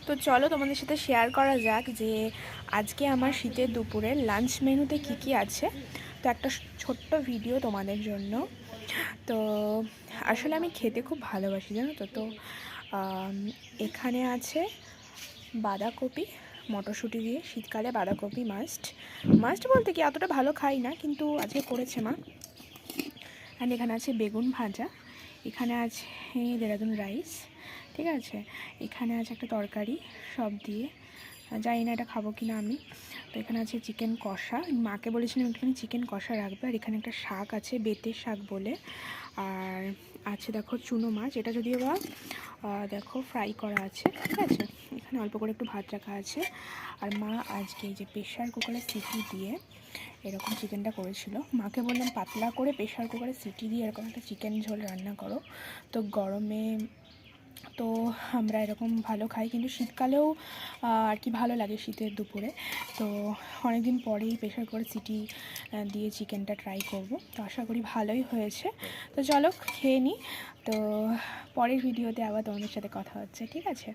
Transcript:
তো চলো তোমাদের সাথে শেয়ার করা যাক যে আজকে আমার শীতের দুপুরের লাঞ্চ মেনুতে কি কি আছে। তো একটা ছোট্ট ভিডিও তোমাদের জন্য। তো আসলে আমি খেতে খুব ভালোবাসি, জানো তো। তো এখানে আছে বাঁধাকপি মটরশুঁটি দিয়ে, শীতকালে বাঁধাকপি মাস্ট মাস্ট বলতে কি অতটা ভালো খাই না, কিন্তু আজকে করেছে মা। অ্যান্ড এখানে আছে বেগুন ভাজা, এখানে আছে দেরাদুন রাইস, ঠিক আছে। এখানে আছে একটা তরকারি সব দিয়ে, জানি না এটা খাবো কি না আমি। তো এখানে আছে চিকেন কষা, মাকে বলেছিলাম একটুখানি চিকেন কষা রাখবে। আর এখানে একটা শাক আছে, বেতে শাক বলে। আর আছে দেখো চুনো মাছ, এটা যদিও বা দেখো ফ্রাই করা আছে, ঠিক আছে। এখানে অল্প করে একটু ভাত রাখা আছে। আর মা আজকে এই যে প্রেশার কুকারে সিটি দিয়ে এরকম চিকেনটা করেছিল। মাকে বললাম পাতলা করে প্রেশার কুকারে সিটি দিয়ে এরকম একটা চিকেন ঝোল রান্না করো। তো গরমে তো আমরা এরকম ভালো খাই, কিন্তু শীতকালেও আর কি ভালো লাগে শীতের দুপুরে। তো অনেকদিন পরেই প্রেশার কুকারে সিটি দিয়ে চিকেনটা ট্রাই করব। তো আশা করি ভালোই হয়েছে। তো চলো খেয়ে নিই। তো পরের ভিডিওতে আবার তোমাদের সাথে কথা হচ্ছে, ঠিক আছে।